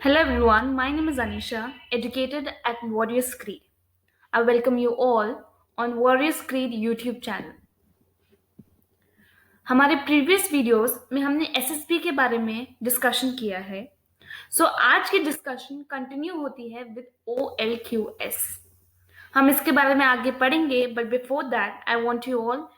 Hello everyone, my name is Anisha, educated at Warriors Creed. I welcome you all on Warriors Creed YouTube channel. हमारे previous videos में हमने SSB के बारे में discussion किया है. आज की डिस्कशन कंटिन्यू होती है विद OLQS. हम इसके बारे में आगे पढ़ेंगे, but before that I want you all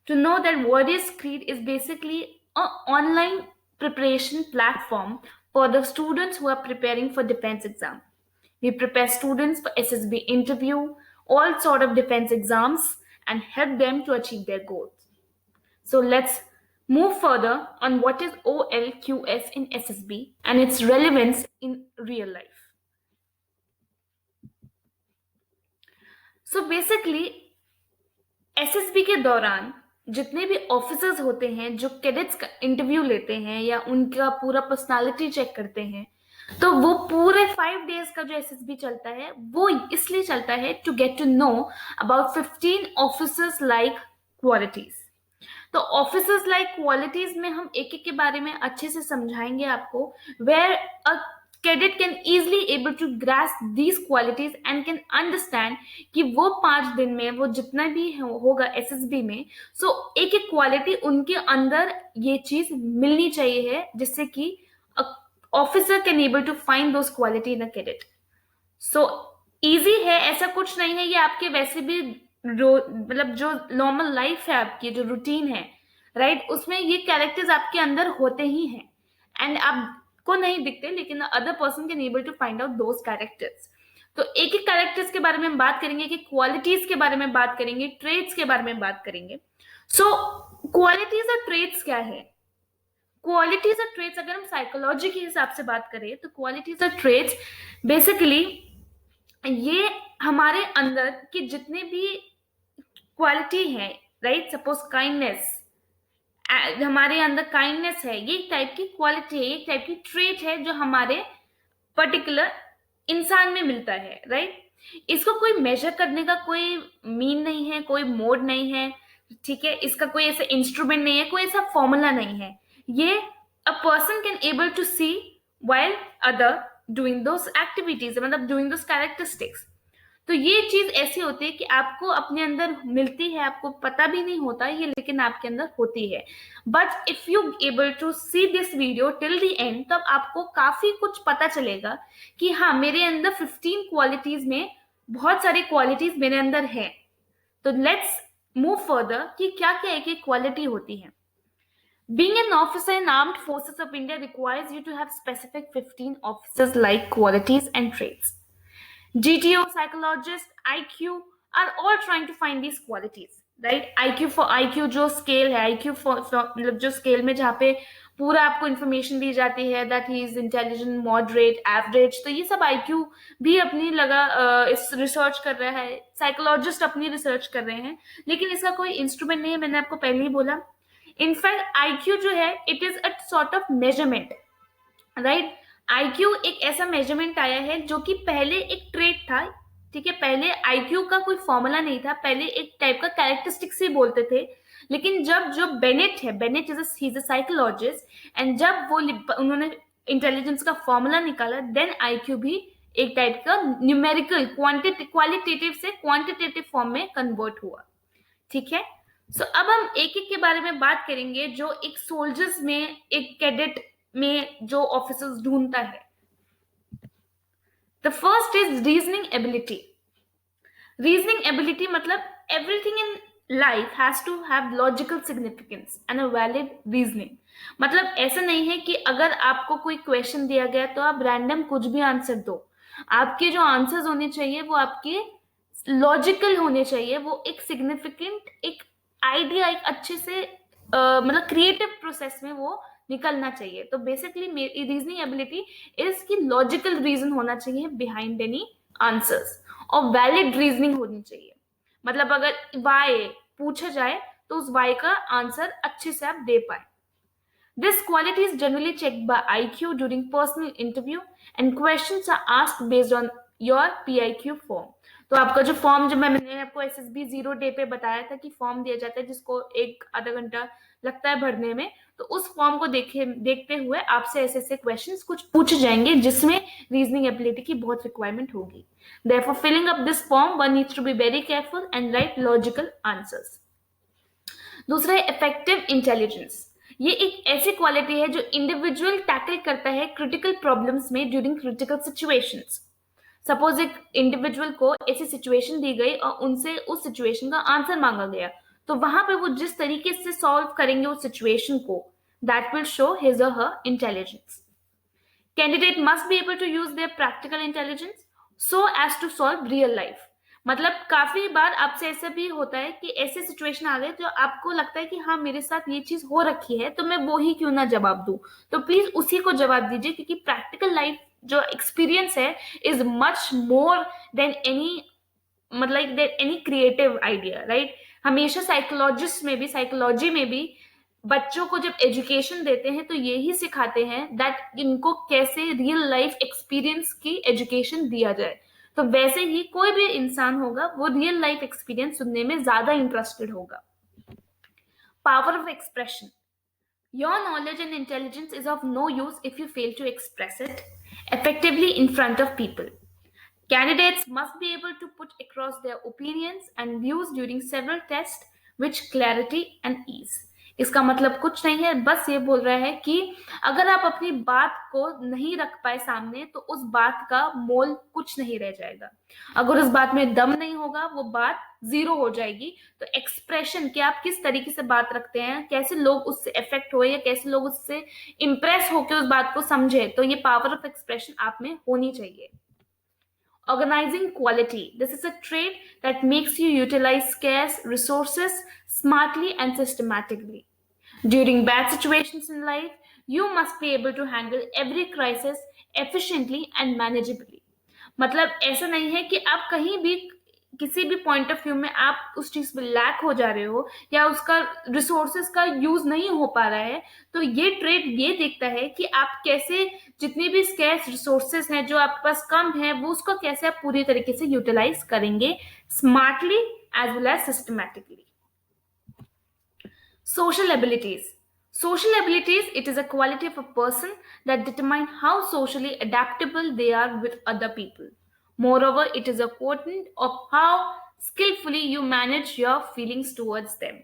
to know that Warriors Creed is basically an online preparation platform for the students who are preparing for defense exam. We prepare students for SSB interview, all sort of defense exams, and help them to achieve their goals. So let's move further on what is OLQS in SSB and its relevance in real life. So basically, SSB के दौरान जितने भी officers होते हैं जो cadets का interview लेते हैं या उनका पूरा पर्सनालिटी चेक करते हैं, तो वो पूरे 5 डेज का जो एसएसबी चलता है वो इसलिए चलता है to get to know about 15 officers like qualities. तो ऑफिसर्स लाइक क्वालिटीज में हम एक एक के बारे में अच्छे से समझाएंगे आपको, where a cadet can easily able to grasp these qualities and can understand कि वो 5 दिन में वो जितना भी होगा एसएसबी में, सो एक एक क्वालिटी उनके अंदर ये चीज मिलनी चाहिए है जिससे कि officer can able to find those quality in a cadet. So easy है, ऐसा कुछ नहीं है. ये आपके वैसे भी मतलब जो नॉर्मल लाइफ है आपकी, जो रूटीन है, राइट, उसमें ये कैरेक्टर्स आपके अंदर होते ही हैं एंड आपको नहीं दिखते, लेकिन other person can able to find out those characters. तो एक एक कैरेक्टर्स के बारे में हम बात करेंगे, कि क्वालिटीज के बारे में बात करेंगे, ट्रेड्स के बारे में बात करेंगे. सो क्वालिटीज और ट्रेड्स क्या है? क्वालिटीज और ट्रेड्स, अगर हम साइकोलॉजी के हिसाब से बात करें तो क्वालिटीज और ट्रेड्स बेसिकली ये हमारे अंदर की जितने भी क्वालिटी है, राइट, सपोज काइंडनेस, हमारे अंदर काइंडनेस है, ये एक टाइप की क्वालिटी है, एक टाइप की ट्रेट है जो हमारे पर्टिकुलर इंसान में मिलता है, राइट. इसको कोई मेजर करने का कोई मीन नहीं है, कोई मोड नहीं है, ठीक है, इसका कोई ऐसा इंस्ट्रूमेंट नहीं है, कोई ऐसा फॉर्मूला नहीं है. ये a person can able to see while other doing those activities, मतलब डूइंग दोस कैरेक्टरिस्टिक्स. तो ये चीज ऐसी होती है कि आपको अपने अंदर मिलती है, आपको पता भी नहीं होता ये, लेकिन आपके अंदर होती है. But if you able to see this video till the end, तब आपको काफी कुछ पता चलेगा कि हाँ, मेरे अंदर 15 क्वालिटीज में बहुत सारी क्वालिटीज मेरे अंदर है. तो लेट्स मूव फर्दर कि क्या क्या एक एक क्वालिटी होती है. Being an officer in Armed Forces of India requires you to have specific 15 officers like qualities and traits. GTO, psychologist, IQ are all trying to find these qualities, right? IQ जो scale है, IQ मतलब जो scale में जहाँ पे पूरा आपको information दी जाती है that he is intelligent, moderate, average, तो ये सब IQ भी अपनी इस रिसर्च कर रहा है, साइकोलॉजिस्ट अपनी रिसर्च कर रहे हैं, लेकिन इसका कोई इंस्ट्रूमेंट नहीं है. मैंने आपको पहले ही बोला. इनफैक्ट IQ जो है it is a sort of measurement, right. IQ एक ऐसा मेजरमेंट आया है जो कि पहले एक ट्रेट था, ठीक है. पहले IQ का कोई फॉर्मूला नहीं था, पहले एक टाइप का कैरेक्टरिस्टिक्स ही बोलते थे. लेकिन जब जो बेनेट है, Bennett is a psychologist, and जब वो उन्होंने इंटेलिजेंस का फॉर्मूला निकाला, देन IQ भी एक टाइप का न्यूमेरिकल क्वालिटेटिव से क्वांटिटेटिव फॉर्म में कन्वर्ट हुआ, ठीक है. सो अब हम एक एक के बारे में बात करेंगे जो एक सोल्जर्स में, एक कैडेट में जो ऑफिसर्स ढूंढता है. The first is reasoning ability. Reasoning ability मतलब everything in life has to have logical significance and a valid reasoning. मतलब ऐसा नहीं है कि अगर आपको कोई क्वेश्चन दिया गया तो आप रैंडम कुछ भी आंसर दो. आपके जो आंसर्स होने चाहिए वो आपके लॉजिकल होने चाहिए, वो एक सिग्निफिकेंट, एक आइडिया, एक अच्छे से मतलब क्रिएटिव प्रोसेस में वो निकलना चाहिए. तो बेसिकली मेरी रीजनिंग एबिलिटी इज कि लॉजिकल रीजन होना चाहिए बिहाइंड एनी आंसर्स, और वैलिड रीजनिंग होनी चाहिए. मतलब अगर वाई पूछा जाए तो उस वाई का आंसर अच्छे से आप दे पाए. This quality is generally checked by IQ during personal interview and questions are asked based on your PIQ form. तो आपका जो फॉर्म, जब मैंने आपको SSB 0 डे पे बताया था कि फॉर्म दिया जाता है जिसको 1 आधा घंटा लगता है भरने में, तो उस फॉर्म को देखते हुए आपसे ऐसे ऐसे क्वेश्चंस कुछ पूछे जाएंगे जिसमें रीजनिंग एबिलिटी की बहुत रिक्वायरमेंट होगी. Therefore, filling up this form, one needs to be very careful and write logical answers. दूसरा है इफेक्टिव इंटेलिजेंस. ये एक ऐसी क्वालिटी है जो इंडिविजुअल टैकल करता है क्रिटिकल प्रॉब्लम्स में ड्यूरिंग क्रिटिकल सिचुएशंस. सपोज एक इंडिविजुअल को ऐसी सिचुएशन दी गई और उनसे उस सिचुएशन का आंसर मांगा गया, तो वहां पे वो जिस तरीके से सॉल्व करेंगे उस सिचुएशन को, that will show his or her intelligence. Candidate must be able to use their practical intelligence so as to solve real life. मतलब काफी बार आपसे ऐसा भी होता है कि ऐसे सिचुएशन आ गए जो आपको लगता है कि हाँ मेरे साथ ये चीज हो रखी है, तो मैं वो ही क्यों ना जवाब दूं. तो प्लीज उसी को जवाब दीजिए, क्योंकि प्रैक्टिकल लाइफ जो एक्सपीरियंस है is much more than any मतलब एनी क्रिएटिव आइडिया, राइट. हमेशा साइकोलॉजी में भी बच्चों को जब एजुकेशन देते हैं तो यही सिखाते हैं दैट इनको कैसे रियल लाइफ एक्सपीरियंस की एजुकेशन दिया जाए. तो वैसे ही कोई भी इंसान होगा वो रियल लाइफ एक्सपीरियंस सुनने में ज्यादा इंटरेस्टेड होगा. Power of expression. Your knowledge and intelligence is of no use if you fail to express it effectively in front of people. Candidates must be able to put across their opinions and views during several tests with clarity and ease. इसका मतलब कुछ नहीं है, बस ये बोल रहा है कि अगर आप अपनी बात को नहीं रख पाए सामने तो उस बात का मोल कुछ नहीं रह जाएगा. अगर उस बात में दम नहीं होगा वो बात जीरो हो जाएगी. तो एक्सप्रेशन कि आप किस तरीके से बात रखते हैं, कैसे लोग उससे इफेक्ट हुए या कैसे लोग उससे इंप्रेस होकर उस बात को समझे, तो ये पावर ऑफ एक्सप्रेशन आप में होनी चाहिए. Organizing quality. This is a trait that makes you utilize scarce resources smartly and systematically. During bad situations in life, you must be able to handle every crisis efficiently and manageably. मतलब ऐसा नहीं है कि आप कहीं भी किसी भी पॉइंट ऑफ व्यू में आप उस चीज में लैक हो जा रहे हो या उसका रिसोर्सेस का यूज नहीं हो पा रहा है, तो ये ट्रेड ये देखता है कि आप कैसे जितनी भी स्कैर्स रिसोर्सेस हैं जो आपके पास कम है वो उसको कैसे आप पूरी तरीके से यूटिलाइज करेंगे smartly as well as systematically. Social abilities. Social abilities, it is a quality of a person that determine how socially adaptable they are with other people. Moreover, it is a quotient of how skillfully you manage your feelings towards them.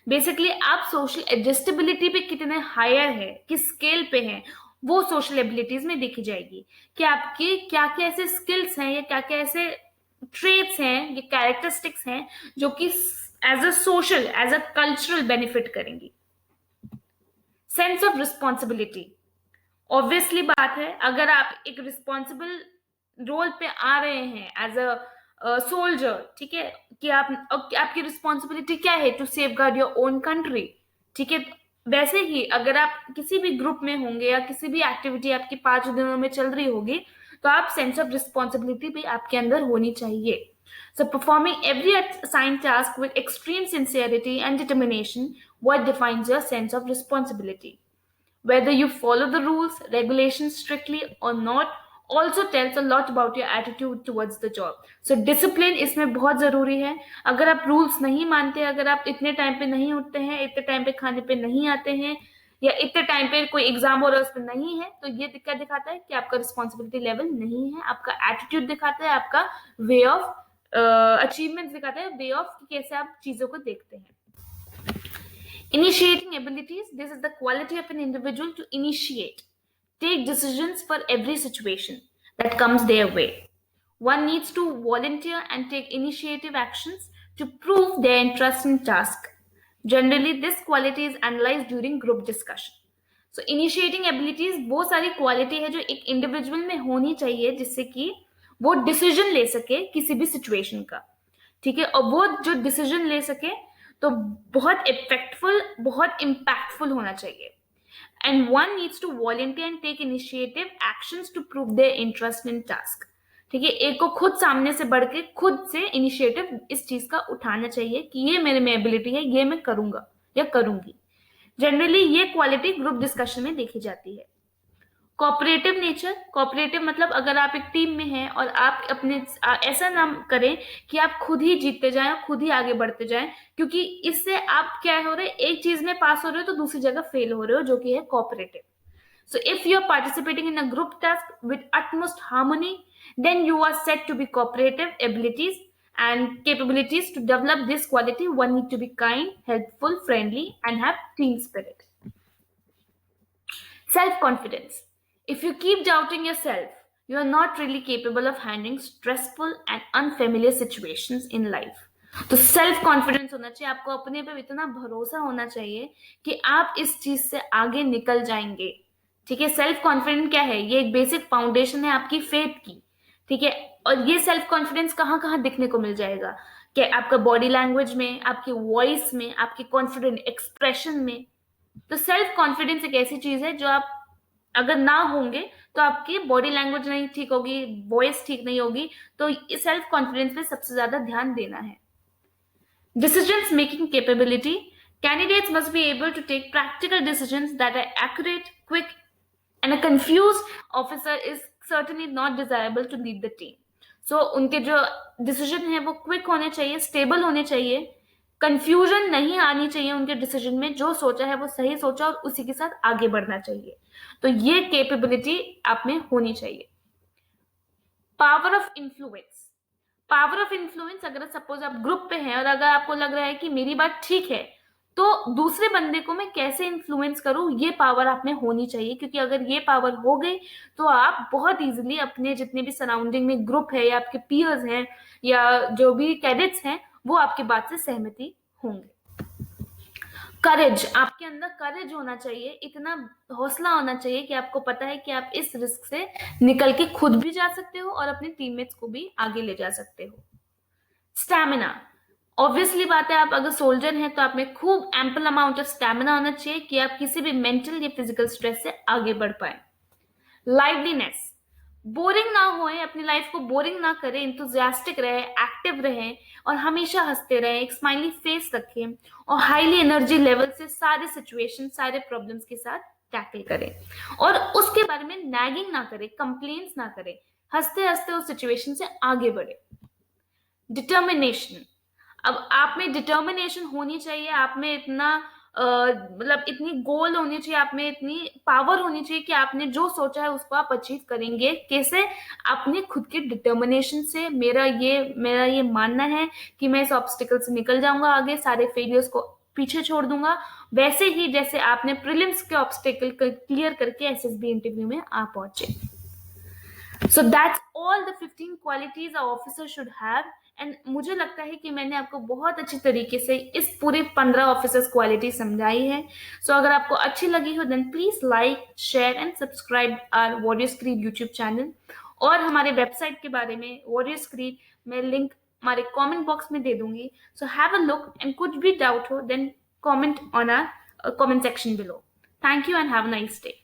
Basically आप social adjustability पे कितने higher है, किस scale पे हैं, वो social abilities में देखी जाएगी कि आपके क्या क्या ऐसे स्किल्स हैं या क्या क्या ऐसे ट्रेट्स हैं या कैरेक्टरिस्टिक्स हैं जो कि as a social as a cultural benefit करेंगी. Sense of responsibility. ऑब्वियसली बात है, अगर आप एक रिस्पॉन्सिबल रोल पे आ रहे हैं एज अ सोल्जर, ठीक है, कि आपकी रिस्पॉन्सिबिलिटी क्या है to safeguard your own country, ठीक है. वैसे ही अगर आप किसी भी ग्रुप में होंगे या किसी भी एक्टिविटी आपकी 5 दिनों में चल रही होगी तो आप सेंस ऑफ रिस्पॉन्सिबिलिटी भी आपके अंदर होनी चाहिए. So performing every assigned task with extreme sincerity and determination, what defines your sense of responsibility. Whether you follow the rules, regulations strictly or not, also tells a lot about your attitude towards the job. So discipline इसमें बहुत जरूरी है. अगर आप rules नहीं मानते, अगर आप इतने टाइम पे नहीं उठते हैं, इतने टाइम पे खाने पे नहीं आते हैं या इतने टाइम पे कोई एग्जाम हो रहा है उस पर नहीं है, तो ये क्या दिखाता है कि आपका रिस्पॉन्सिबिलिटी लेवल नहीं है. आपका एटीट्यूड दिखाता है, आपका वे ऑफ अचीवमेंट दिखाता है, वे ऑफ कैसे आप चीजों को देखते हैं. Initiating abilities. This is the quality of an individual to initiate, take decisions for every situation that comes their way. One needs to volunteer and take initiative actions to prove their interest in task. Generally, this quality is analyzed during group discussion. So, initiating abilities वो सारी quality है जो एक individual में होनी चाहिए जिससे कि वो डिसीजन ले सके किसी भी सिचुएशन का, ठीक है, और वो जो डिसीजन ले सके तो बहुत इफेक्टफुल, बहुत इम्पैक्टफुल होना चाहिए. And one needs to volunteer and take initiative actions to prove their interest in task, ठीक है. एक को खुद सामने से बढ़ के खुद से इनिशिएटिव इस चीज का उठाना चाहिए कि ये मेरे में एबिलिटी है, ये मैं करूंगा या करूंगी. जनरली ये क्वालिटी ग्रुप डिस्कशन में देखी जाती है. कोऑपरेटिव नेचर, कोऑपरेटिव मतलब अगर आप एक टीम में हैं और आप अपने ऐसा ना करें कि आप खुद ही जीतते जाएं और खुद ही आगे बढ़ते जाएं, क्योंकि इससे आप क्या हो रहे हैं, एक चीज में पास हो रहे हो तो दूसरी जगह फेल हो रहे हो, जो कि है cooperative. So if you are participating in a group task with utmost harmony, then you are set to be cooperative abilities and capabilities. To develop this quality, one need to be kind, helpful, friendly, and have team spirit. Self-confidence. If you keep doubting yourself, you are not really capable of handling stressful and unfamiliar situations in life. तो self confidence होना चाहिए, आपको अपने पे इतना भरोसा होना चाहिए कि आप इस चीज से आगे निकल जाएंगे. ठीक है, सेल्फ कॉन्फिडेंस क्या है, ये एक बेसिक फाउंडेशन है आपकी फेथ की. ठीक है, और ये सेल्फ कॉन्फिडेंस कहाँ कहाँ दिखने को मिल जाएगा, कि आपका बॉडी लैंग्वेज में, आपकी वॉइस में, आपके कॉन्फिडेंट एक्सप्रेशन में. तो सेल्फ कॉन्फिडेंस एक ऐसी चीज है जो आप अगर ना होंगे तो आपकी बॉडी लैंग्वेज नहीं ठीक होगी, वॉइस ठीक नहीं होगी. तो सेल्फ कॉन्फिडेंस पे सबसे ज्यादा ध्यान देना है. Decisions making capability. Candidates must be able to take practical decisions that are accurate, quick, and a confused officer is certainly not desirable to lead the team. So उनके जो डिसीजन है वो क्विक होने चाहिए, स्टेबल होने चाहिए, confusion नहीं आनी चाहिए उनके डिसीजन में, जो सोचा है वो सही सोचा और उसी के साथ आगे बढ़ना चाहिए. तो ये कैपेबिलिटी आप में होनी चाहिए. Power of influence. Power of influence, अगर सपोज आप ग्रुप पे हैं और अगर आपको लग रहा है कि मेरी बात ठीक है, तो दूसरे बंदे को मैं कैसे इन्फ्लुएंस करूं, ये पावर आप में होनी चाहिए. क्योंकि अगर ये पावर हो गई तो आप बहुत इजीली अपने जितने भी सराउंडिंग में ग्रुप है या आपके पीयर्स हैं या जो भी कैडेट्स हैं, वो आपकी बात से सहमति होंगे. करेज, आपके अंदर करेज होना चाहिए, इतना हौसला होना चाहिए कि आपको पता है कि आप इस रिस्क से निकल के खुद भी जा सकते हो और अपने टीममेट्स को भी आगे ले जा सकते हो. स्टैमिना, ऑब्वियसली बात है, आप अगर सोल्जर हैं तो आप में खूब एम्पल अमाउंट ऑफ स्टैमिना होना चाहिए कि आप किसी भी मेंटल या फिजिकल स्ट्रेस से आगे बढ़ पाए. लाइवलीनेस, बोरिंग ना होए, अपनी लाइफ को बोरिंग ना करें, इंथुजियास्टिक रहे, एक्टिव रहे और हमेशा हंसते रहे, एक स्माइली फेस रखें और हाईली एनर्जी लेवल से सारे सिचुएशन, सारे प्रॉब्लम्स के साथ टैकल करें और उसके बारे में नैगिंग ना करें, कंप्लेन्स ना करें, हंसते हंसते उस सिचुएशन से आगे बढ़े. डिटर्मिनेशन, अब आप में डिटर्मिनेशन होनी चाहिए, आप में इतना मतलब इतनी गोल होनी चाहिए, आप में इतनी पावर होनी चाहिए कि आपने जो सोचा है उसको आप अचीव करेंगे. कैसे? अपने खुद के डिटर्मिनेशन से. मेरा ये मानना है कि मैं इस ऑब्स्टिकल से निकल जाऊंगा आगे, सारे फेलियर्स को पीछे छोड़ दूंगा, वैसे ही जैसे आपने प्रीलिम्स के ऑब्स्टिकल क्लियर करके एसएसबी इंटरव्यू में आप पहुंचे. So that's all the 15 qualities a officer should have. And मुझे लगता है कि मैंने आपको बहुत अच्छी तरीके से इस पूरे 15 ऑफिसर्स क्वालिटी समझाई है. सो अगर आपको अच्छी लगी हो then please like, share and subscribe our warrior screen YouTube channel. और हमारे वेबसाइट के बारे में वॉरियर स्क्रीन मैं लिंक हमारे कमेंट बॉक्स में दे दूंगी. So have a look and कुछ भी डाउट हो then comment on our comment section below. Thank you and have a nice day.